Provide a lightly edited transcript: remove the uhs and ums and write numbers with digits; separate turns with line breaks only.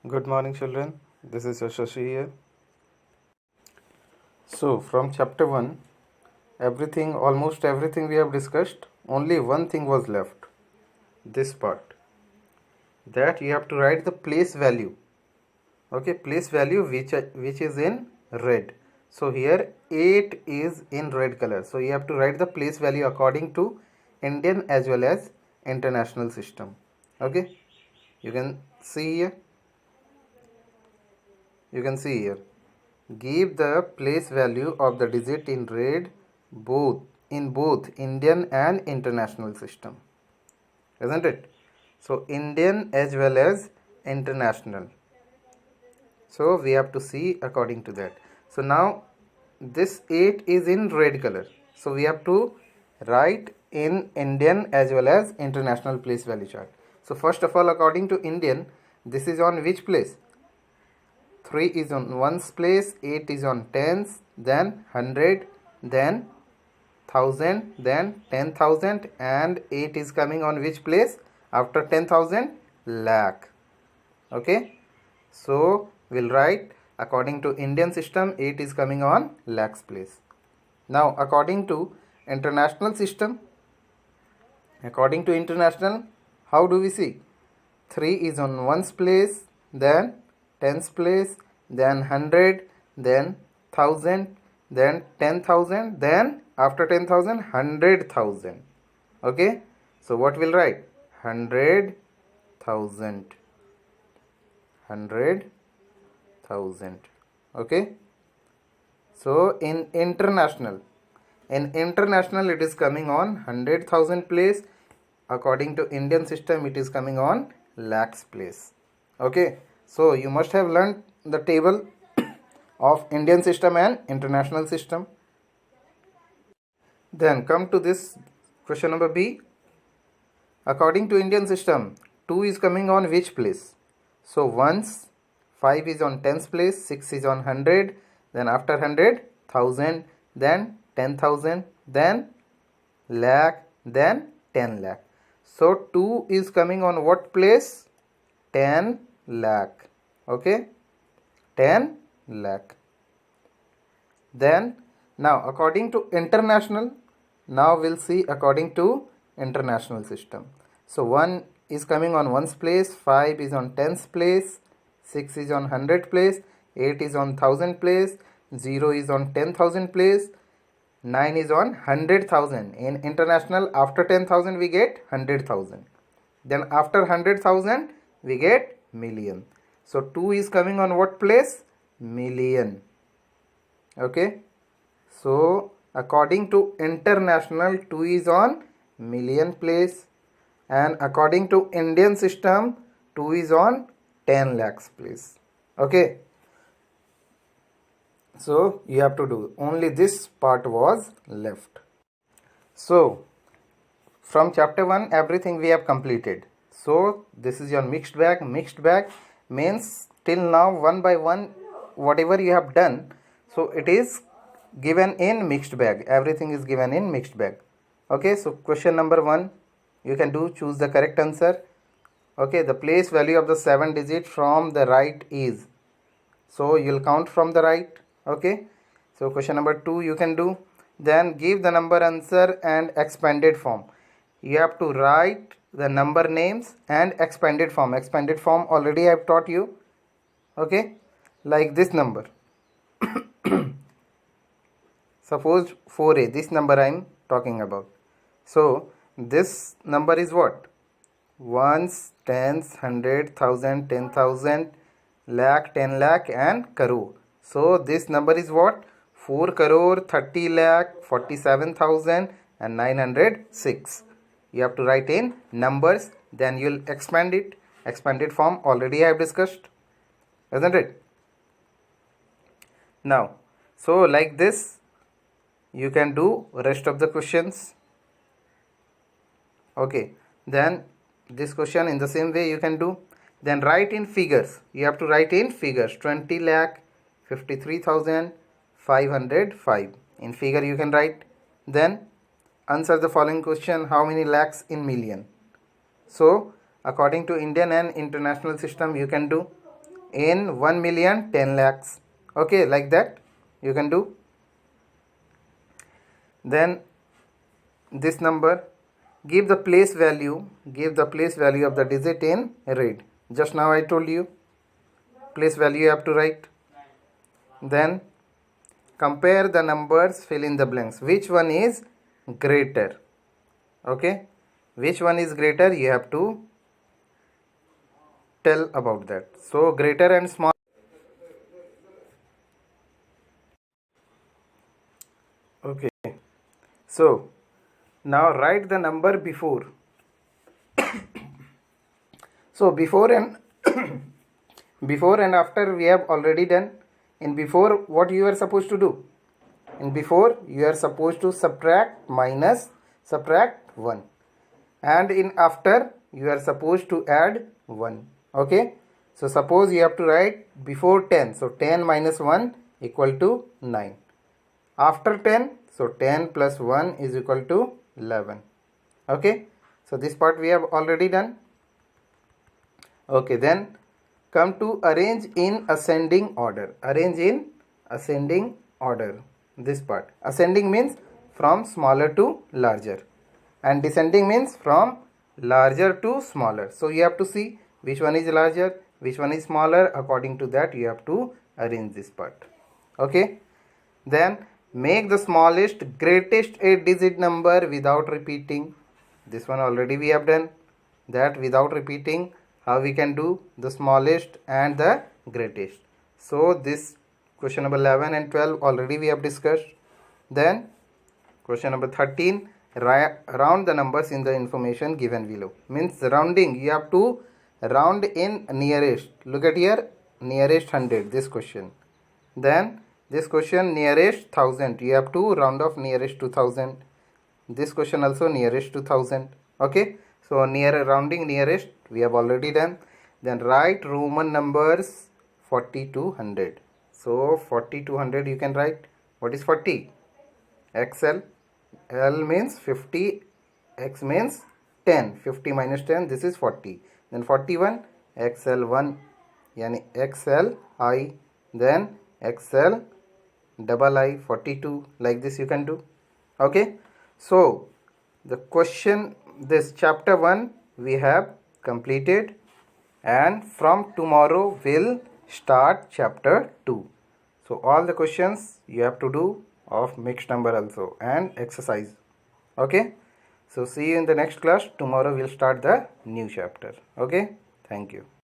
Good morning, children. This is Yashashi here. So, from chapter 1, almost everything we have discussed, only one thing was left. This part. That you have to write the place value. Okay, place value which is in red. So, here 8 is in red color. So, you have to write the place value according to Indian as well as international system. Okay, you can see here. Give the place value of the digit in red both Indian and international system. Isn't it? So Indian as well as international. So we have to see according to that. So now this 8 is in red color. So we have to write in Indian as well as international place value chart. So first of all, according to Indian, this is on which place? 3 is on ones place, 8 is on tens, then 100, then 1000, then 10,000, and 8 is coming on which place? After 10,000, lakh. Okay, so we'll write according to Indian system, 8 is coming on lakhs place. Now according to international system, how do we see? 3 is on ones place, then tens place, then 100, then 1000, then 10,000, then after 10,000, 100,000. Okay, so what we'll write? 100,000. Okay, so in international it is coming on 100,000 place. According to Indian system, it is coming on lakhs place. Okay, so you must have learned the table of Indian system and international system. Then come to this question number B. According to Indian system, 2 is coming on which place? So ones, 5 is on tens place, 6 is on 100, then after 100, 1000, then 10,000, then lakh, then 10 lakh. So 2 is coming on what place? 10 lakh. Okay, 10 lakh. Then now according to international, now we'll see according to international system. So 1 is coming on ones place, 5 is on tens place, 6 is on 100 place, 8 is on 1000 place, 0 is on 10,000 place, 9 is on 100,000. In international, after 10,000 we get 100,000. Then after 100,000 we get million. So 2 is coming on what place? Million. Okay, so according to international, 2 is on million place, and according to Indian system, 2 is on 10 lakhs place. Okay, so you have to do only this part was left. So from chapter 1 everything we have completed. So this is your mixed bag means till now one by one whatever you have done, so it is given in mixed bag. Everything is given in mixed bag. Okay, so question number 1 you can do, choose the correct answer. Okay, the place value of the 7 digit from the right is, so you'll count from the right. Okay, so question number 2 you can do. Then give the number answer and expanded form. You have to write the number names and expanded form. Expanded form already I have taught you. Okay, like this number. Suppose 4a, this number I am talking about. So this number is what? Ones, tens, 100, 1000, 10,000, lakh, 10 lakh, and crore. So this number is what? 4 crore 30 lakh 47,000 and 906. You have to write in numbers, then you'll expand it. Expanded form already I have discussed, isn't it? Now, so like this you can do rest of the questions. Okay, then this question in the same way you can do. Then write in figures. You have to write in figures. 20 lakh 53,505 in figure you can write. Then answer the following question: how many lakhs in million? So according to Indian and international system you can do. in 1 million 10 lakhs. Okay, like that you can do. Then this number, give the place value of the digit in read. Just now I told you place value you have to write. Then compare the numbers, fill in the blanks. Which one is greater? Okay, which one is greater, you have to tell about that. So greater and small. Okay, so now write the number before. So before and before and after we have already done. In before, what you are supposed to do? In before, you are supposed to subtract, minus, subtract 1. And in after, you are supposed to add 1. Okay, so suppose you have to write before 10, so 10 minus 1 equal to 9. After 10, so 10 plus 1 is equal to 11. Okay, so this part we have already done. Okay, then come to arrange in ascending order. Arrange in ascending order. This part. Ascending means from smaller to larger, and descending means from larger to smaller. So you have to see which one is larger, which one is smaller. According to that, you have to arrange this part. Okay. Then make the smallest greatest 8-digit number without repeating. This one already we have done. That without repeating, how we can do the smallest and the greatest. So this question number 11 and 12 already we have discussed. Then question number 13, round the numbers in the information given below. Means rounding, you have to round in nearest. Look at here, nearest 100, this question. Then this question nearest 1000, you have to round off nearest to 1000. This question also nearest to 1000. Okay, so near rounding nearest we have already done. Then write Roman numbers 40 to 100. So 40 to 100 you can write. What is 40? XL. L means 50, X means 10. 50 minus 10, this is 40. Then 41, XL1, yani XLI. Then XL double I, 42. Like this you can do. Okay, so the question, this chapter 1 we have completed, and from tomorrow we'll start chapter 2. So all the questions you have to do of mixed number also, and exercise. Okay, so see you in the next class. Tomorrow we'll start the new chapter. Okay, thank you.